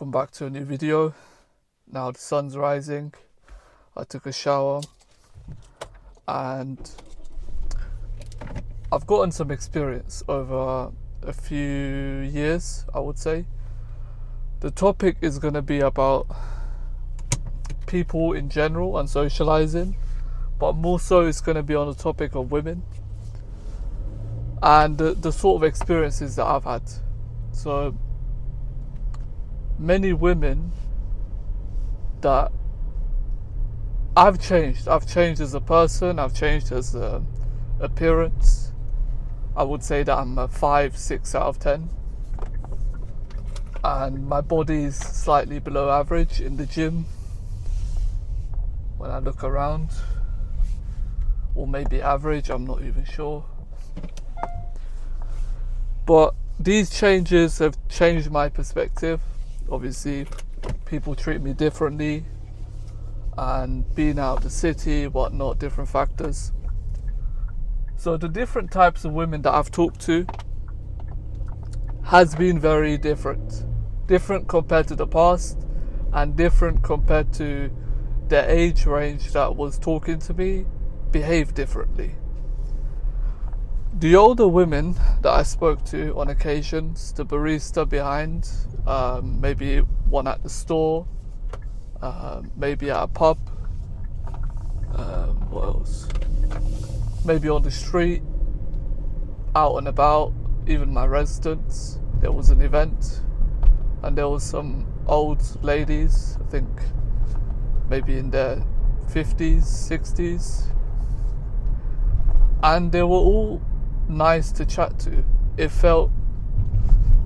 welcome back to a new video. Now the sun's rising. I took a shower and I've gotten some experience over a few years, I would say. The topic is going to be about people in general and socializing, but more so it's going to be on the topic of women and the sort of experiences that I've had. So many women that I've changed as a person, I've changed as appearance. I would say that I'm a 5, 6 out of 10. And my body is slightly below average in the gym when I look around. Or maybe average, I'm not even sure. But these changes have changed my perspective. Obviously, people treat me differently, and being out of the city, whatnot, different factors. So the different types of women that I've talked to has been very different. Different compared to the past, and different compared to the age range that was talking to me, behave differently. The older women that I spoke to on occasions, the barista behind, maybe one at the store, maybe at a pub, what else? Maybe on the street, out and about, even my residence. There was an event and there was some old ladies, I think maybe in their 50s, 60s, and they were all nice to chat to. It felt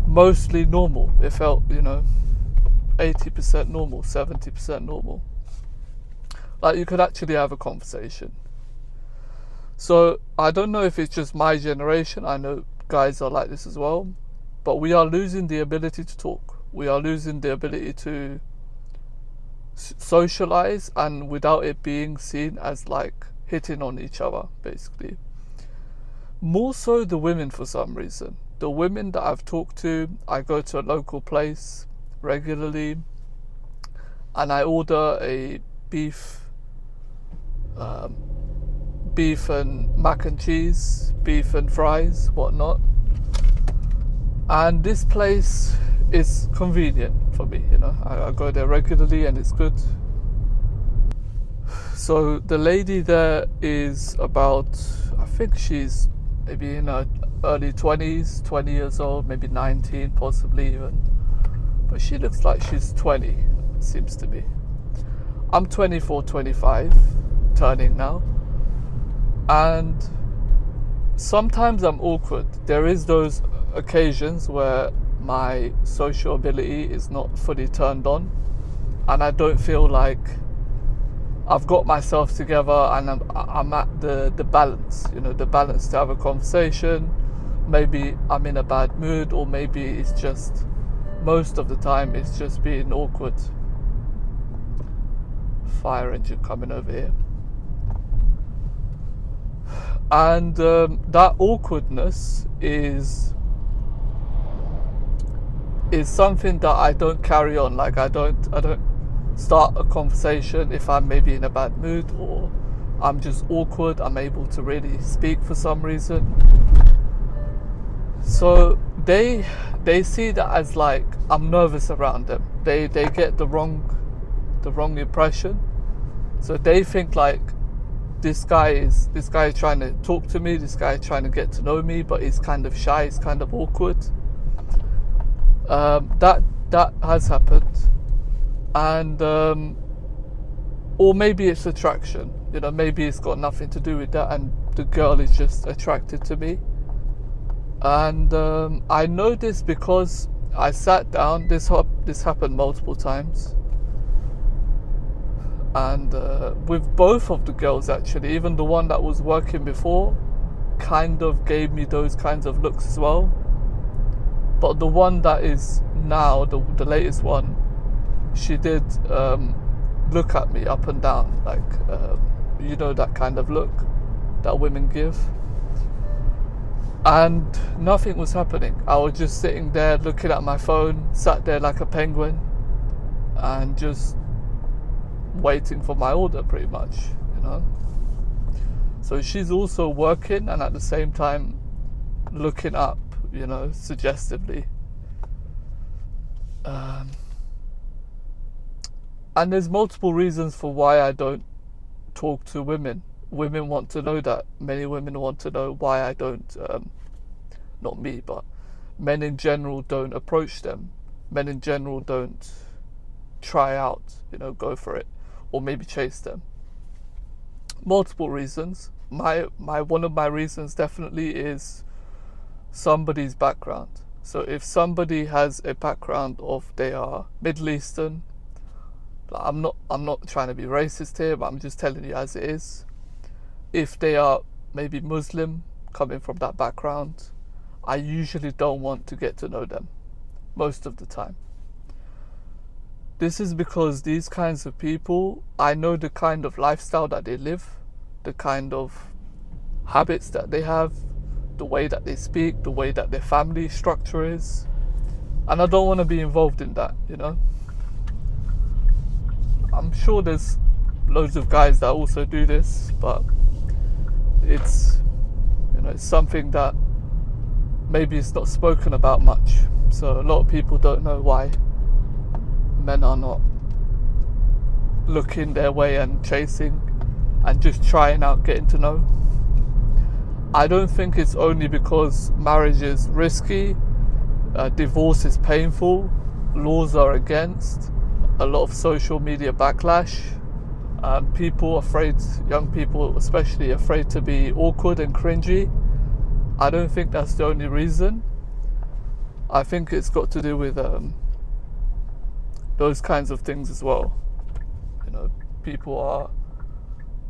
mostly normal. It felt, 80% normal, 70% normal. Like you could actually have a conversation. So I don't know if it's just my generation. I know guys are like this as well, but we are losing the ability to talk. We are losing the ability to socialize, and without it being seen as like hitting on each other, basically. More so the women for some reason. The women that I've talked to, I go to a local place regularly and I order a beef and mac and cheese, beef and fries, whatnot. And this place is convenient for me, I go there regularly and it's good. So the lady there is about, I think she's maybe in her early 20s, 20 years old, maybe 19 possibly even. But she looks like she's 20, it seems to me. I'm 24, 25, turning now. And sometimes I'm awkward. There is those occasions where my social ability is not fully turned on and I don't feel like I've got myself together and I'm at the balance, the balance to have a conversation. Maybe I'm in a bad mood, or maybe it's just, most of the time, it's just being awkward. Fire engine coming over here. And that awkwardness is something that I don't carry on. Like I don't start a conversation if I'm maybe in a bad mood or I'm just awkward. I'm able to really speak for some reason. So they see that as like I'm nervous around them. They get the wrong impression. So they think like this guy is trying to talk to me, this guy is trying to get to know me, but he's kind of shy, he's kind of awkward. That has happened. And or maybe it's attraction, maybe it's got nothing to do with that and the girl is just attracted to me. And I know this because I sat down. This happened multiple times, and with both of the girls actually, even the one that was working before kind of gave me those kinds of looks as well. But the one that is now, the latest one, she did look at me up and down, like that kind of look that women give. And nothing was happening. I was just sitting there looking at my phone, sat there like a penguin, and just waiting for my order, pretty much, you know. So she's also working and at the same time looking up, you know, suggestively. And there's multiple reasons for why I don't talk to women. Women want to know that. Many women want to know why I don't, not me, but men in general don't approach them. Men in general don't try out, you know, go for it, or maybe chase them. Multiple reasons. My one of my reasons definitely is somebody's background. So if somebody has a background of they are Middle Eastern, I'm not trying to be racist here, but I'm just telling you as it is. If they are maybe Muslim, coming from that background, I usually don't want to get to know them most of the time. This is because these kinds of people, I know the kind of lifestyle that they live, the kind of habits that they have, the way that they speak, the way that their family structure is, and I don't want to be involved in that, you know. I'm sure there's loads of guys that also do this, but it's, you know, it's something that maybe it's not spoken about much. So a lot of people don't know why men are not looking their way and chasing and just trying out getting to know. I don't think it's only because marriage is risky, divorce is painful, laws are against, a lot of social media backlash, people afraid, young people especially, afraid to be awkward and cringy. I don't think that's the only reason. I think it's got to do with those kinds of things as well. You know, people are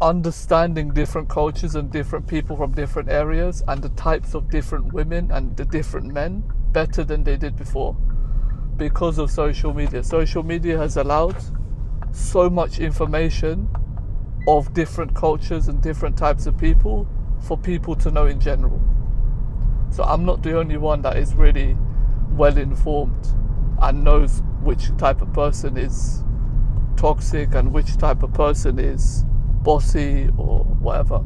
understanding different cultures and different people from different areas and the types of different women and the different men better than they did before because of social media. Social media has allowed so much information of different cultures and different types of people for people to know in general. So I'm not the only one that is really well informed and knows which type of person is toxic and which type of person is bossy or whatever,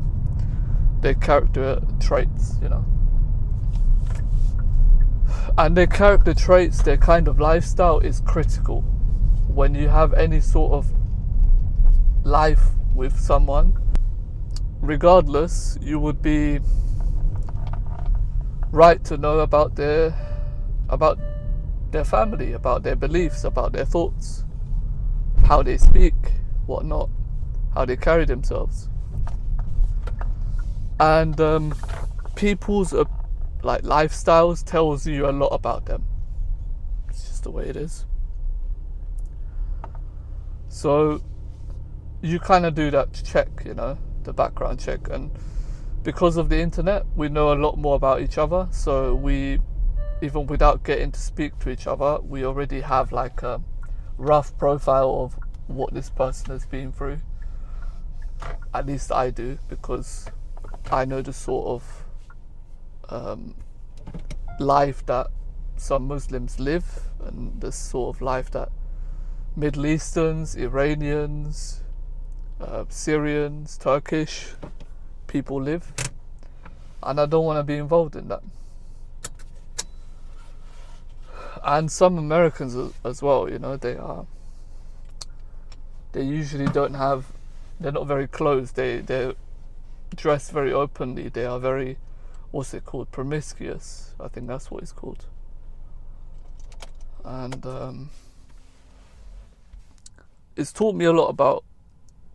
their character traits, you know. And their character traits, their kind of lifestyle is critical. When you have any sort of life with someone, regardless, you would be right to know about their family, about their beliefs, about their thoughts, how they speak, whatnot, how they carry themselves. And people's like lifestyles tells you a lot about them. It's just the way it is. So you kind of do that check, you know, the background check, and because of the internet we know a lot more about each other, so we, even without getting to speak to each other, we already have like a rough profile of what this person has been through. At least I do, because I know the sort of life that some Muslims live and the sort of life that Middle Easterns, Iranians, Syrians, Turkish people live, and I don't want to be involved in that. And some Americans as well, you know, they usually don't have, they're not very closed, they're dressed very openly, they are very, what's it called, promiscuous, I think that's what it's called. And it's taught me a lot about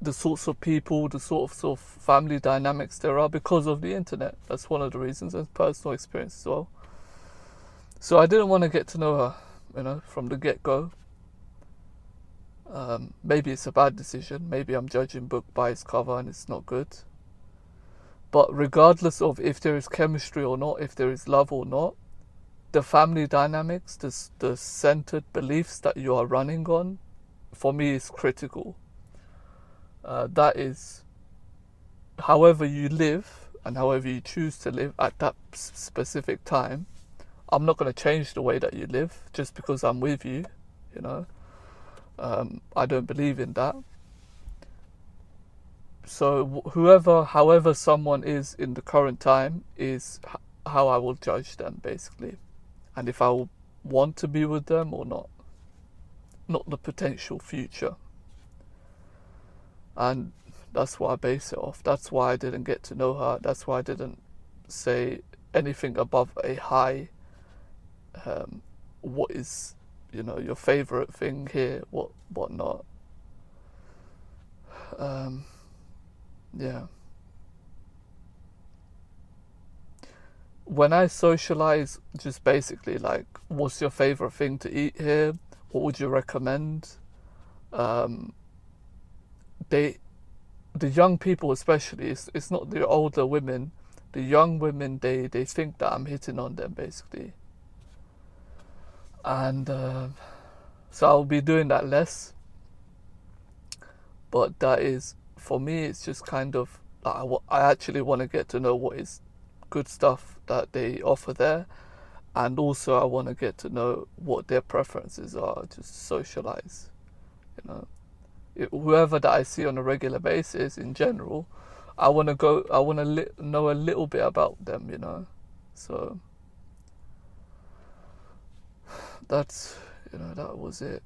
the sorts of people, the sort of family dynamics there are because of the internet. That's one of the reasons, and personal experience as well. So I didn't want to get to know her, you know, from the get-go. Maybe it's a bad decision, maybe I'm judging book by its cover and it's not good. But regardless of if there is chemistry or not, if there is love or not, the family dynamics, the centered beliefs that you are running on, for me is critical. That is, however you live and however you choose to live at that specific time, I'm not going to change the way that you live just because I'm with you, you know. I don't believe in that. So whoever, however someone is in the current time is how I will judge them, basically. And if I will want to be with them or not. Not the potential future. And that's what I base it off. That's why I didn't get to know her. That's why I didn't say anything above a high. What is, your favorite thing here? What not? Yeah. When I socialize, just basically like, what's your favorite thing to eat here? What would you recommend? Um, they, the young people especially, it's not the older women. The young women, they think that I'm hitting on them basically, and so I'll be doing that less. But that is, for me, it's just kind of I actually want to get to know what is good stuff that they offer there, and also I want to get to know what their preferences are. Just socialize, you know. Whoever that I see on a regular basis, in general, I want to go. I want to know a little bit about them, So that's that was it.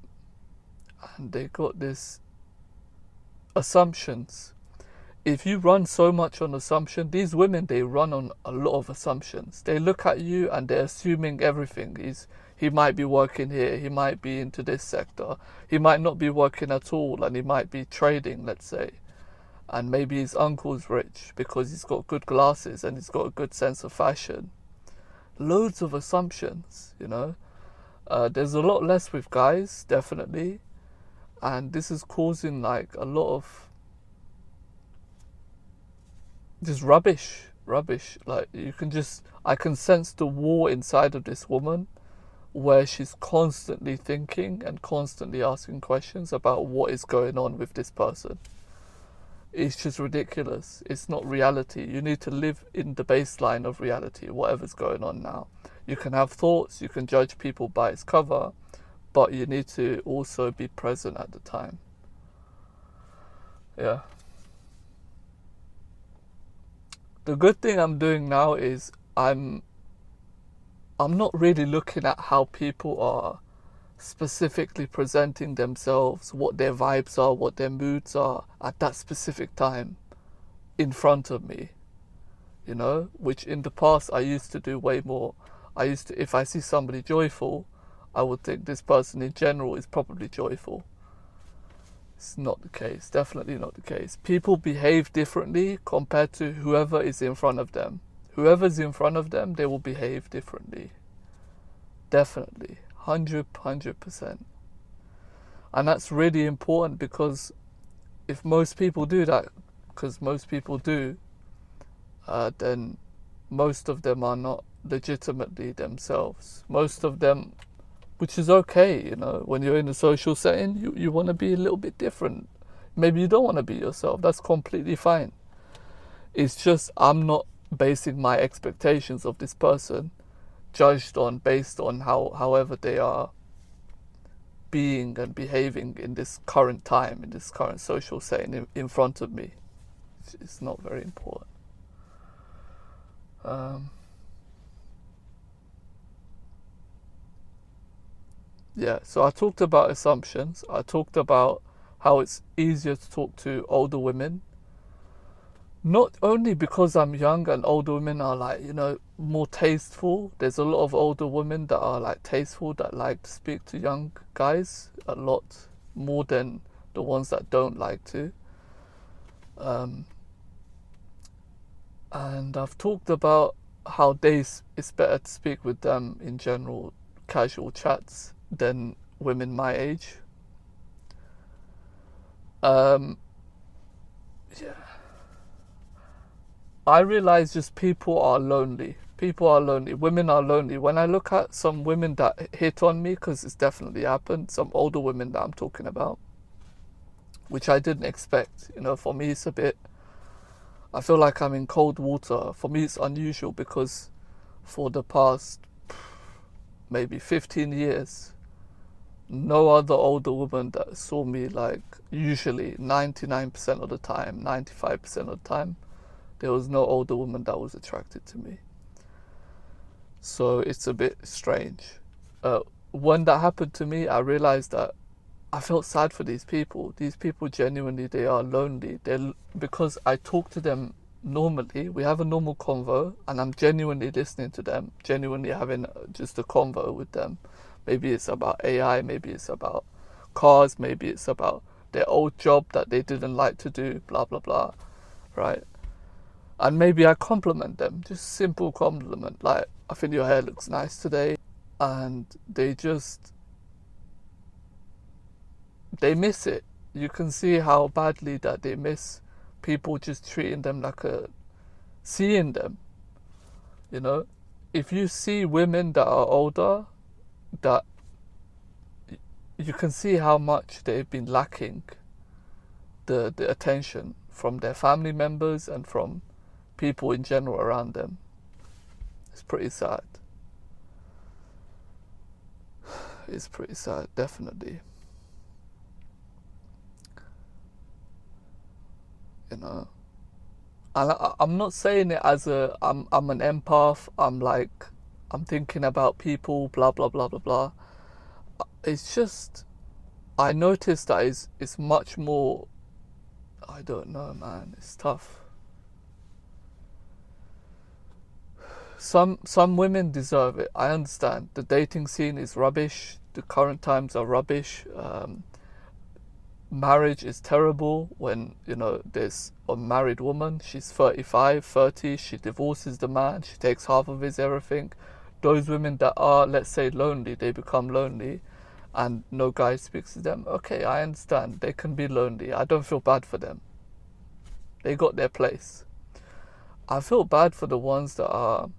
And they got this assumptions. If you run so much on assumption, these women, they run on a lot of assumptions. They look at you and they're assuming everything. He might be working here, he might be into this sector, he might not be working at all, and he might be trading, let's say. And maybe his uncle's rich because he's got good glasses and he's got a good sense of fashion. Loads of assumptions, There's a lot less with guys, definitely. And this is causing like a lot of just rubbish. Like I can sense the war inside of this woman, where she's constantly thinking and constantly asking questions about what is going on with this person. It's just ridiculous. It's not reality. You need to live in the baseline of reality, whatever's going on now. You can have thoughts, you can judge people by its cover, but you need to also be present at the time. Yeah. The good thing I'm doing now is I'm not really looking at how people are specifically presenting themselves, what their vibes are, what their moods are at that specific time in front of me, which in the past I used to do way more. If I see somebody joyful, I would think this person in general is probably joyful. It's not the case, definitely not the case. People behave differently compared to whoever is in front of them. Whoever's in front of them, they will behave differently. Definitely, 100%. And that's really important, because if most people do that, because most people do, then most of them are not legitimately themselves. Most of them, which is okay, when you're in a social setting, you want to be a little bit different. Maybe you don't want to be yourself. That's completely fine. It's just I'm not basing my expectations of this person based on however they are being and behaving in this current time, in this current social setting in front of me. It's not very important. Yeah, so I talked about assumptions. I talked about how it's easier to talk to older women. Not only because I'm young and older women are like, more tasteful. There's a lot of older women that are like tasteful, that like to speak to young guys a lot more than the ones that don't like to. And I've talked about how it's better to speak with them in general, casual chats, than women my age. Yeah. I realize just people are lonely. People are lonely. Women are lonely. When I look at some women that hit on me, because it's definitely happened, some older women that I'm talking about, which I didn't expect. For me it's a bit, I feel like I'm in cold water. For me it's unusual, because for the past maybe 15 years, no other older woman that saw me, like, usually 99% of the time, 95% of the time, there was no older woman that was attracted to me. So it's a bit strange. When that happened to me, I realized that I felt sad for these people. These people genuinely, they are lonely. Because I talk to them normally, we have a normal convo, and I'm genuinely listening to them, genuinely having just a convo with them. Maybe it's about AI, maybe it's about cars, maybe it's about their old job that they didn't like to do, blah, blah, blah, right? And maybe I compliment them, just simple compliment, like, I think your hair looks nice today. And they miss it. You can see how badly that they miss people just treating them like seeing them, you know? If you see women that are older, that you can see how much they've been lacking the attention from their family members and from people in general around them. It's pretty sad. It's pretty sad, definitely. You know, and I'm not saying it as I'm an empath. I'm thinking about people, blah blah blah blah blah. It's just I noticed that it's much more. I don't know, man. It's tough. Some women deserve it. I understand. The dating scene is rubbish. The current times are rubbish. Marriage is terrible when, you know, there's a married woman, she's 35, 30, she divorces the man, she takes half of his everything. Those women that are, let's say, lonely, they become lonely and no guy speaks to them. Okay, I understand. They can be lonely. I don't feel bad for them. They got their place. I feel bad for the ones that are...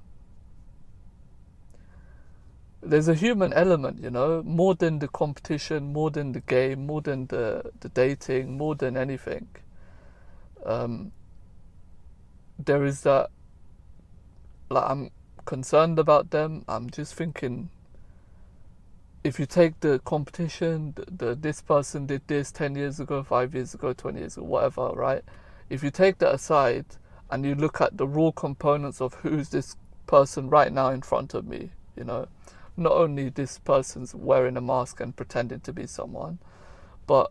There's a human element, you know, more than the competition, more than the game, more than the dating, more than anything. There is that, like, I'm concerned about them. I'm just thinking, if you take the competition, this person did this 10 years ago, 5 years ago, 20 years ago, whatever, right? If you take that aside and you look at the raw components of who's this person right now in front of me, you know, not only this person's wearing a mask and pretending to be someone, but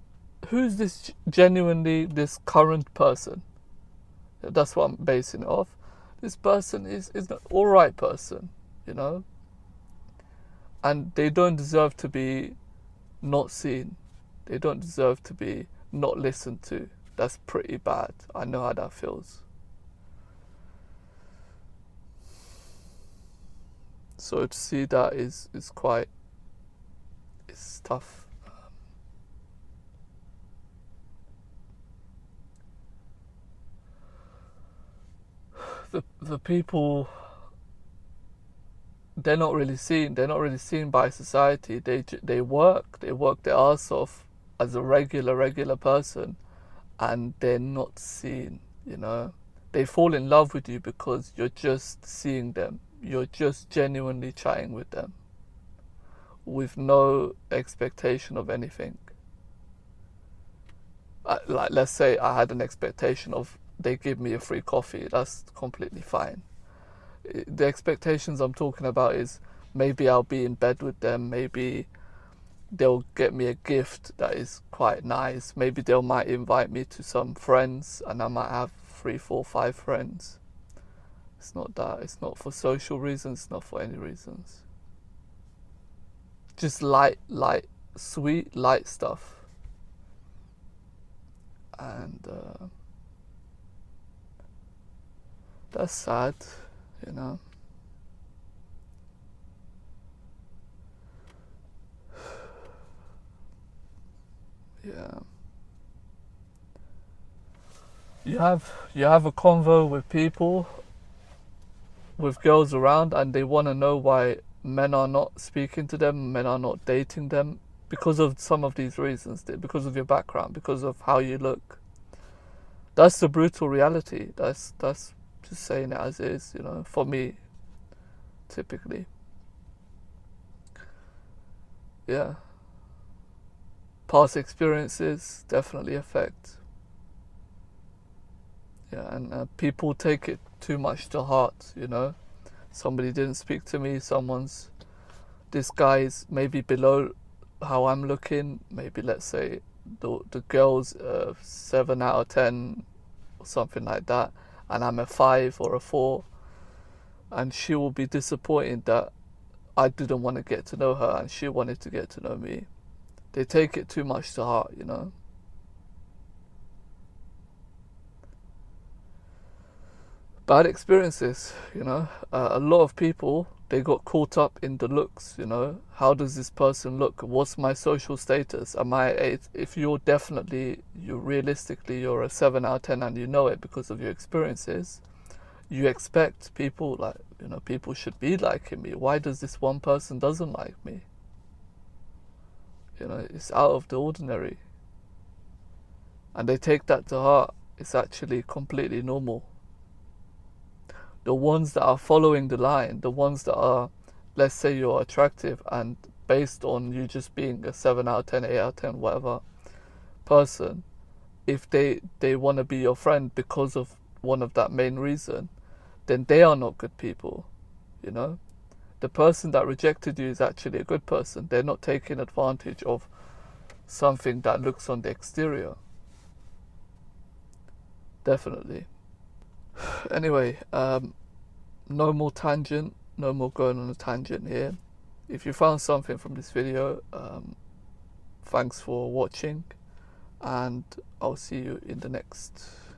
who's this genuinely, this current person? That's what I'm basing it off. This person is an alright person, you know? And they don't deserve to be not seen. They don't deserve to be not listened to. That's pretty bad. I know how that feels. So to see that is quite, it's tough. The people, they're not really seen. They're not really seen by society. They work their ass off as a regular person, and they're not seen. You know, they fall in love with you because you're just seeing them. You're just genuinely chatting with them, with no expectation of anything. Like, let's say I had an expectation of they give me a free coffee. That's completely fine. The expectations I'm talking about is maybe I'll be in bed with them, maybe they'll get me a gift that is quite nice, maybe they might invite me to some friends and I might have 3, 4, 5 friends. It's not that. It's not for social reasons, it's not for any reasons. Just light, sweet, light stuff. And that's sad, you know. Yeah. You have a convo with people, with girls around, and they want to know why men are not speaking to them, men are not dating them, because of some of these reasons, because of your background, because of how you look. That's the brutal reality. That's just saying it as is, you know, for me, typically. Yeah. past experiences definitely affect. Yeah, and people take it too much to heart, you know. Somebody didn't speak to me, this guy is maybe below how I'm looking, maybe let's say the girl's 7 out of 10 or something like that, and I'm a 5 or a 4, and she will be disappointed that I didn't want to get to know her and she wanted to get to know me. They take it too much to heart, you know. Bad experiences, you know. A lot of people, they got caught up in the looks, you know. How does this person look? What's my social status? If you're realistically, you're a 7 out of 10 and you know it because of your experiences, you expect people like, you know, people should be liking me. Why does this one person doesn't like me? You know, it's out of the ordinary. And they take that to heart. It's actually completely normal. The ones that are following the line, the ones that are, let's say you're attractive and based on you just being a 7 out of 10, 8 out of 10, whatever person, if they want to be your friend because of one of that main reason, then they are not good people, you know. The person that rejected you is actually a good person. They're not taking advantage of something that looks on the exterior. Definitely. Anyway, no more tangent, no more going on a tangent here. If you found something from this video, thanks for watching, and I'll see you in the next